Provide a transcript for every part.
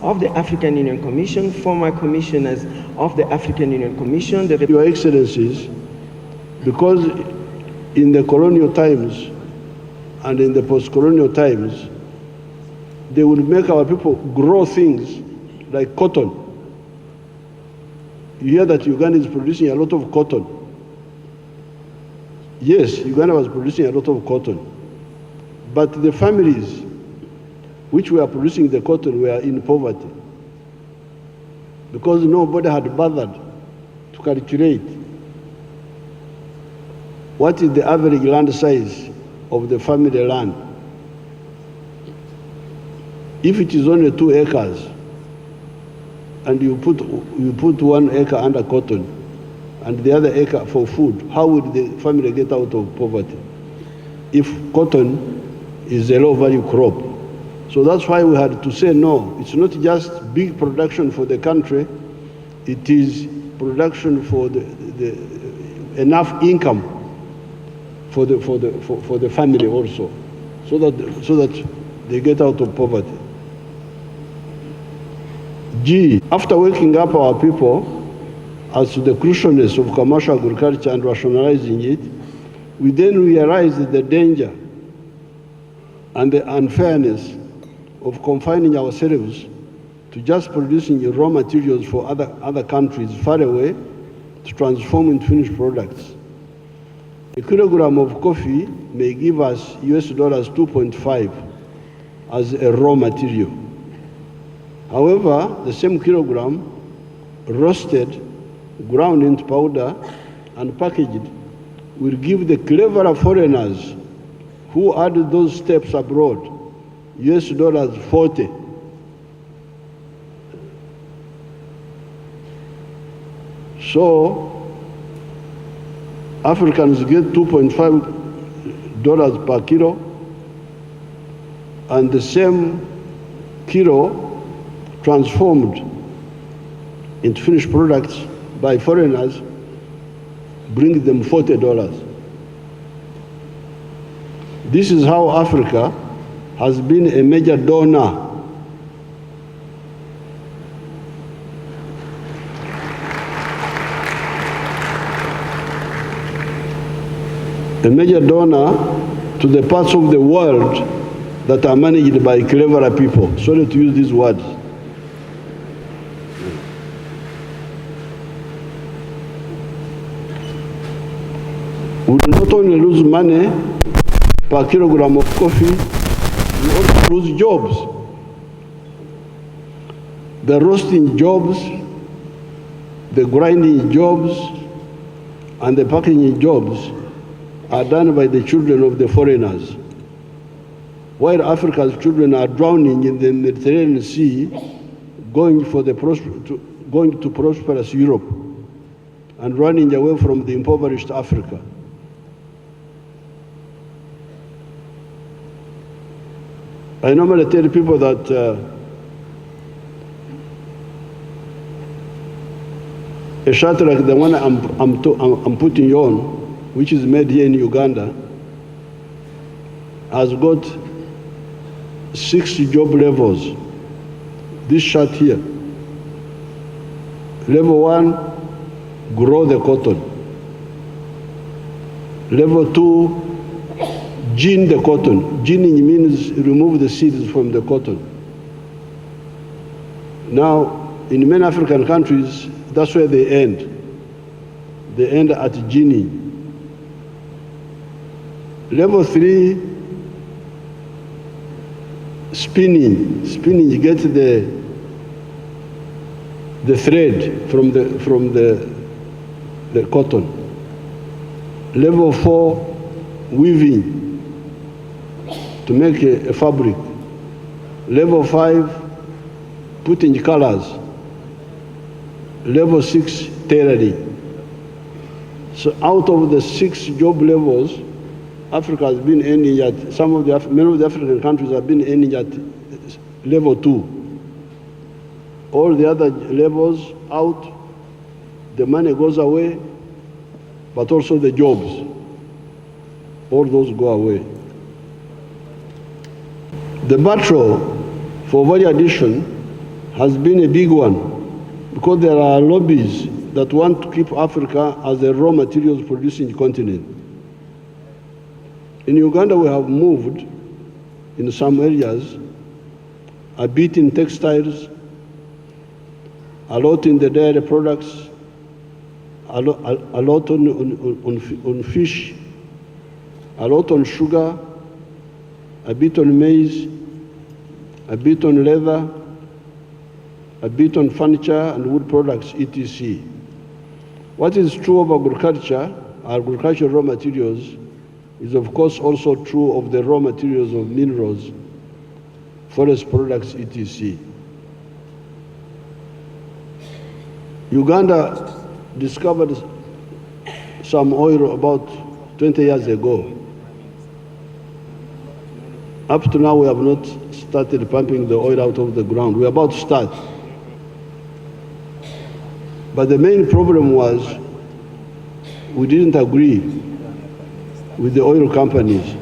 Of the African Union Commission, former commissioners of the African Union Commission. Your Excellencies, because in the colonial times and in the post-colonial times, they would make our people grow things like cotton. You hear that Uganda is producing a lot of cotton. Yes, Uganda was producing a lot of cotton, but the families which were producing the cotton were in poverty because nobody had bothered to calculate what is the average land size of the family land. If it is only 2 acres and you put 1 acre under cotton and the other acre for food, how would the family get out of poverty if cotton is a low value crop? So that's why we had to say no, it's not just big production for the country, it is production for the enough income for the family also, so that they get out of poverty. G, after waking up our people as to the crucialness of commercial agriculture and rationalizing it, we then realized the danger and the unfairness of confining ourselves to just producing raw materials for other countries far away to transform into finished products. A kilogram of coffee may give us US dollars 2.5 as a raw material. However, the same kilogram roasted, ground into powder, and packaged will give the cleverer foreigners who added those steps abroad US dollars 40. So Africans get $2.5 per kilo, and the same kilo transformed into finished products by foreigners brings them $40. This is how Africa has been a major donor to the parts of the world that are managed by cleverer people. Sorry to use these words. We will not only lose money per kilogram of coffee, we also lose jobs. The roasting jobs, the grinding jobs, and the packaging jobs are done by the children of the foreigners, while Africa's children are drowning in the Mediterranean Sea, going to prosperous Europe and running away from the impoverished Africa. I normally tell people that a shirt like the one I'm putting on, which is made here in Uganda, has got 6 job levels. This shirt here. Level 1, grow the cotton. Level 2, gin the cotton. Ginning means remove the seeds from the cotton. Now, in many African countries, that's where they end. They end at ginning. Level 3, spinning. Spinning, you get the thread from the cotton. Level 4, weaving to make a fabric. Level 5, putting colors. Level 6, tailoring. So out of the 6 job levels, Africa has been ending at, many of the African countries have been ending at level 2. All the other levels out, the money goes away, but also the jobs. All those go away. The battle for value addition has been a big one because there are lobbies that want to keep Africa as a raw materials producing continent. In Uganda, we have moved in some areas, a bit in textiles, a lot in the dairy products, a lot on fish, a lot on sugar, a bit on maize, a bit on leather, a bit on furniture and wood products, etc. What is true of agricultural raw materials, is of course also true of the raw materials of minerals, forest products, etc. Uganda discovered some oil about 20 years ago. Up to now, we have not started pumping the oil out of the ground. We're about to start. But the main problem was we didn't agree with the oil companies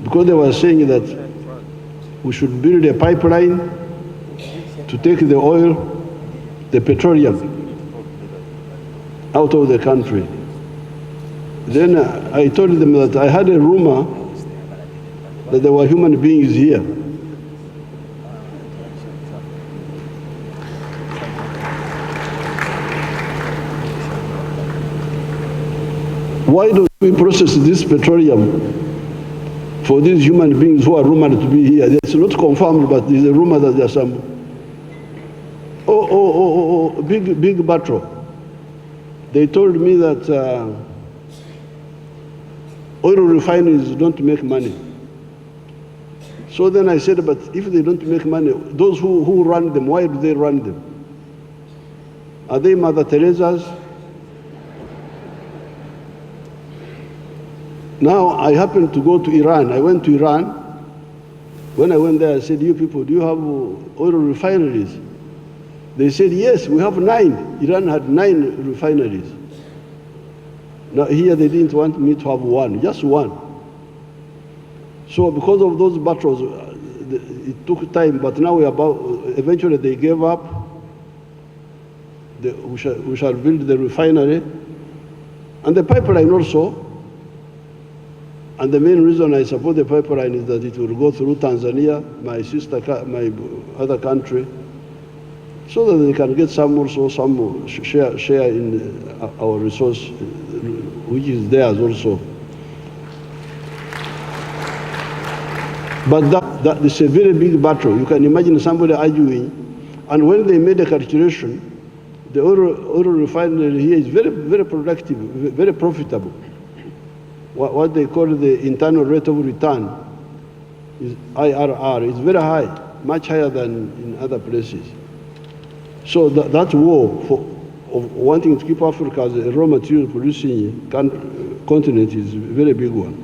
because they were saying that we should build a pipeline to take the oil, the petroleum, out of the country. Then I told them that I had a rumor that there were human beings here. Why don't we process this petroleum for these human beings who are rumored to be here? It's not confirmed, but there's a rumor that there's some big battle. They told me that oil refineries don't make money. So then I said, but if they don't make money, those who run them, why do they run them? Are they Mother Teresa's? Now I happened to go to Iran. I went to Iran. When I went there, I said, you people, do you have oil refineries? They said, yes, we have 9. Iran had 9 refineries. Now here they didn't want me to have 1, just 1. So because of those battles, it took time, but now eventually they gave up. We shall build the refinery and the pipeline also. And the main reason I support the pipeline is that it will go through Tanzania, my other country, so that they can get some share in our resource, which is theirs also. But that is a very big battle. You can imagine somebody arguing, and when they made a calculation, the oil refinery here is very, very productive, very profitable. What they call the internal rate of return is IRR. It's very high, much higher than in other places. So that war of wanting to keep Africa as a raw material producing continent is a very big one.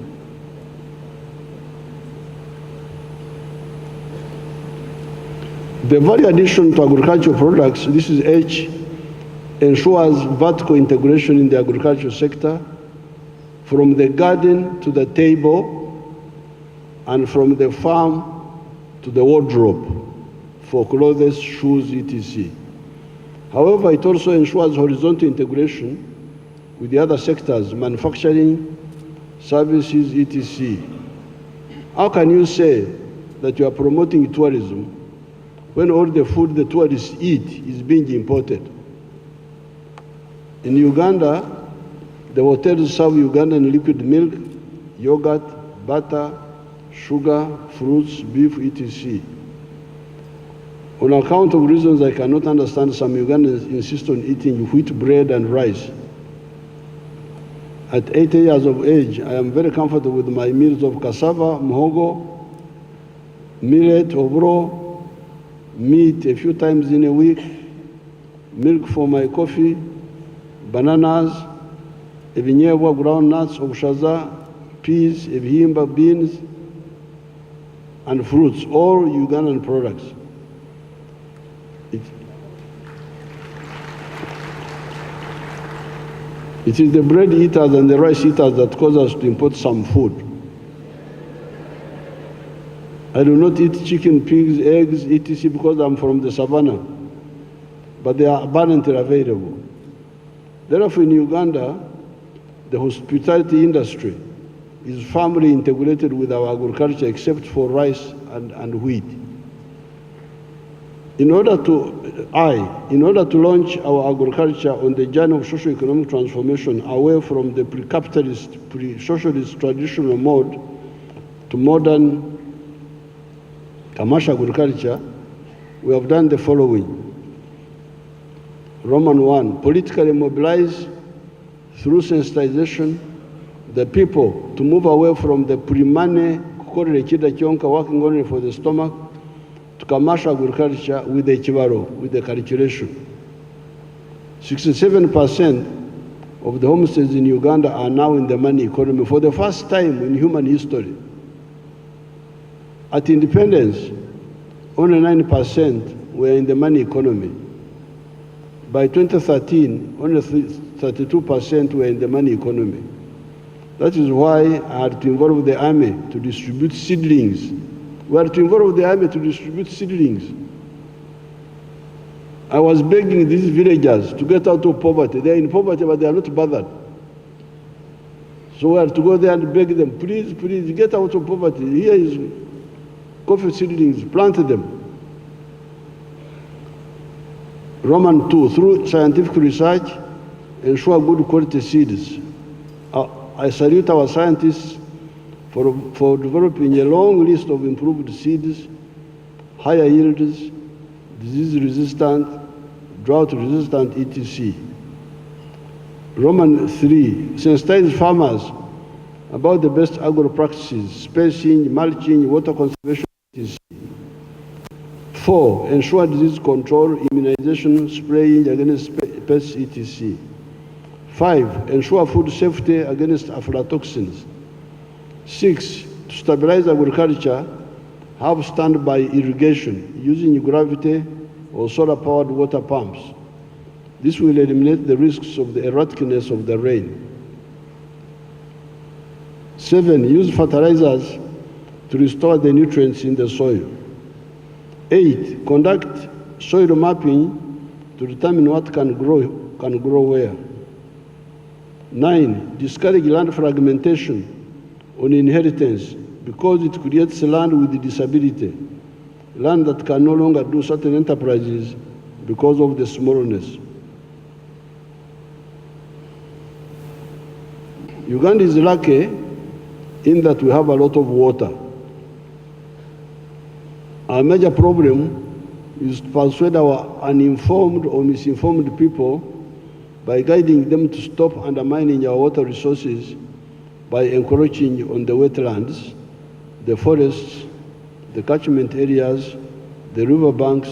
The value addition to agricultural products, this is H, ensures vertical integration in the agricultural sector, from the garden to the table, and from the farm to the wardrobe for clothes, shoes, etc. However, it also ensures horizontal integration with the other sectors, manufacturing, services, etc. How can you say that you are promoting tourism when all the food the tourists eat is being imported? In Uganda, the hotels serve Ugandan liquid milk, yogurt, butter, sugar, fruits, beef, etc. On account of reasons I cannot understand, some Ugandans insist on eating wheat bread and rice. At 80 years of age, I am very comfortable with my meals of cassava, muhogo, millet, obro, meat a few times in a week, milk for my coffee, bananas, ebinyebwa, groundnuts, obushaza, peas, ebihimba, beans, and fruits, all Ugandan products. It is the bread eaters and the rice eaters that cause us to import some food. I do not eat chicken, pigs, eggs, etc. because I'm from the savannah, but they are abundantly available. Therefore, in Uganda, the hospitality industry is firmly integrated with our agriculture except for rice and wheat. In order to launch our agriculture on the journey of socio-economic transformation away from the pre-capitalist, pre-socialist traditional mode to modern commercial agriculture, we have done the following. Roman 1, politically mobilize through sensitization the people to move away from the pre-money, working only for the stomach, to commercial agriculture with the chibaro, with the calculation. 67% of the homesteads in Uganda are now in the money economy for the first time in human history. At independence, only 9% were in the money economy. By 2013, only 32% were in the money economy. That is why I had to involve the army to distribute seedlings. We had to involve the army to distribute seedlings. I was begging these villagers to get out of poverty. They are in poverty, but they are not bothered. So we had to go there and beg them, please, please, get out of poverty. Here is coffee seedlings, plant them. Roman 2, through scientific research, ensure good quality seeds. I salute our scientists for developing a long list of improved seeds, higher yields, disease-resistant, drought-resistant, etc. Roman 3, sensitize farmers about the best agro practices, spacing, mulching, water conservation, etc. 4, ensure disease control, immunization, spraying against pests, etc. 5, ensure food safety against aflatoxins. 6, to stabilize agriculture, have standby irrigation using gravity or solar-powered water pumps. This will eliminate the risks of the erraticness of the rain. 7, use fertilizers to restore the nutrients in the soil. 8, conduct soil mapping to determine what can grow where. 9, discourage land fragmentation on inheritance because it creates land with disability, land that can no longer do certain enterprises because of the smallness. Uganda is lucky in that we have a lot of water. Our major problem is to persuade our uninformed or misinformed people by guiding them to stop undermining our water resources by encroaching on the wetlands, the forests, the catchment areas, the river banks,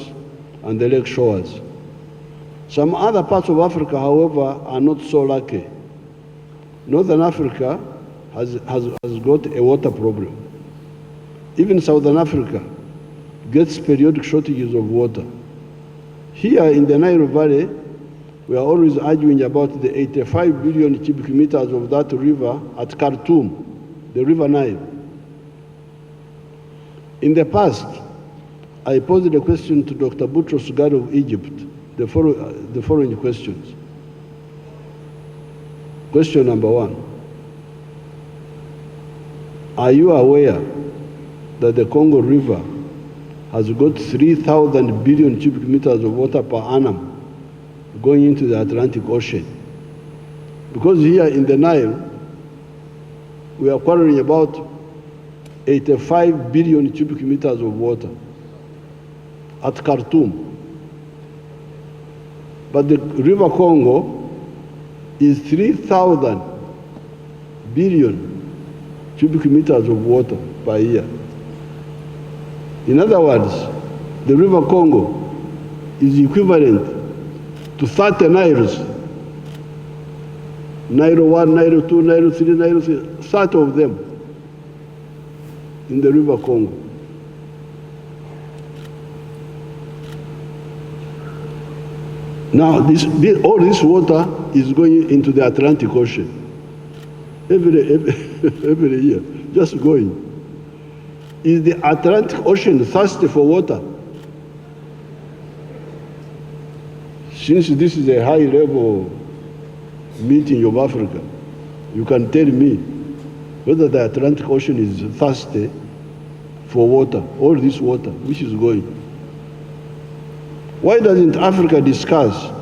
and the lake shores. Some other parts of Africa, however, are not so lucky. Northern Africa has got a water problem. Even Southern Africa gets periodic shortages of water. Here in the Nile Valley, we are always arguing about the 85 billion cubic meters of that river at Khartoum, the River Nile. In the past, I posed a question to Dr. Boutros Ghali of Egypt, the following questions. Question number 1. Are you aware that the Congo River has got 3,000 billion cubic meters of water per annum going into the Atlantic Ocean? Because here in the Nile, we are quarreling about 85 billion cubic meters of water at Khartoum. But the River Congo is 3,000 billion cubic meters of water per year. In other words, the River Congo is equivalent to 30 Niles. Nile 1, Nile 2, Nile 3, Nile 30 of them in the River Congo. Now, all this water is going into the Atlantic Ocean every year, just going. Is the Atlantic Ocean thirsty for water? Since this is a high-level meeting of Africa, you can tell me whether the Atlantic Ocean is thirsty for water, all this water which is going. Why doesn't Africa discuss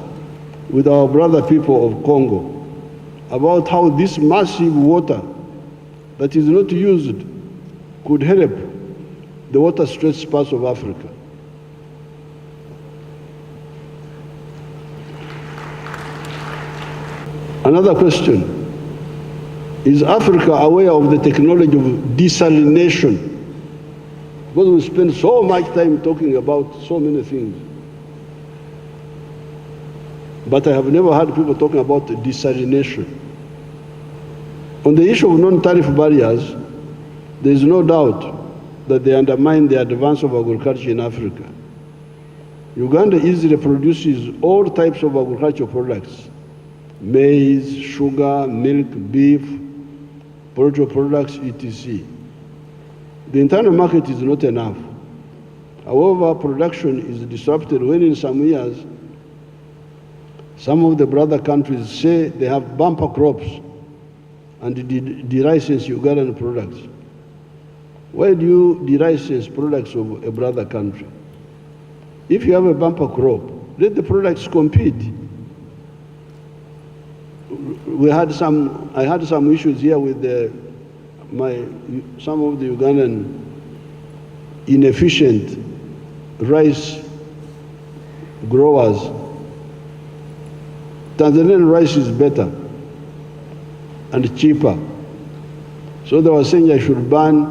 with our brother people of Congo about how this massive water that is not used could help the water-stretched parts of Africa? Another question: is Africa aware of the technology of desalination? Because we spend so much time talking about so many things, but I have never heard people talking about desalination. On the issue of non-tariff barriers, there is no doubt that they undermine the advance of agriculture in Africa. Uganda easily produces all types of agricultural products: maize, sugar, milk, beef, poultry products, etc. The internal market is not enough. However, production is disrupted when in some years, some of the brother countries say they have bumper crops and de-license Ugandan products. Why do you de-license products of a brother country? If you have a bumper crop, let the products compete. I had some issues here with some of the Ugandan inefficient rice growers. Tanzanian rice is better and cheaper. So they were saying I should ban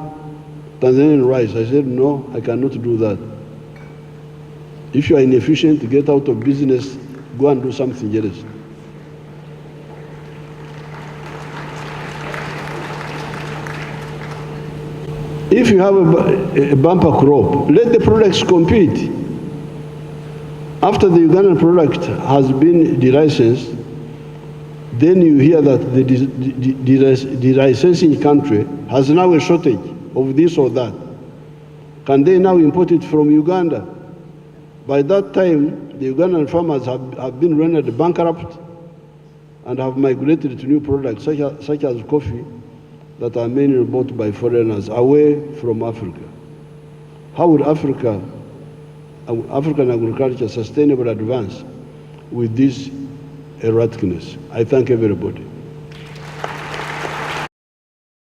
Tanzanian rice. I said, no, I cannot do that. If you are inefficient, get out of business, go and do something else. If you have a bumper crop, let the products compete. After the Ugandan product has been de-licensed, then you hear that the de-licensing country has now a shortage of this or that. Can they now import it from Uganda? By that time, the Ugandan farmers have been rendered bankrupt and have migrated to new products such as coffee that are mainly bought by foreigners away from Africa. How would African agriculture sustainable advance with this erraticness? I thank everybody.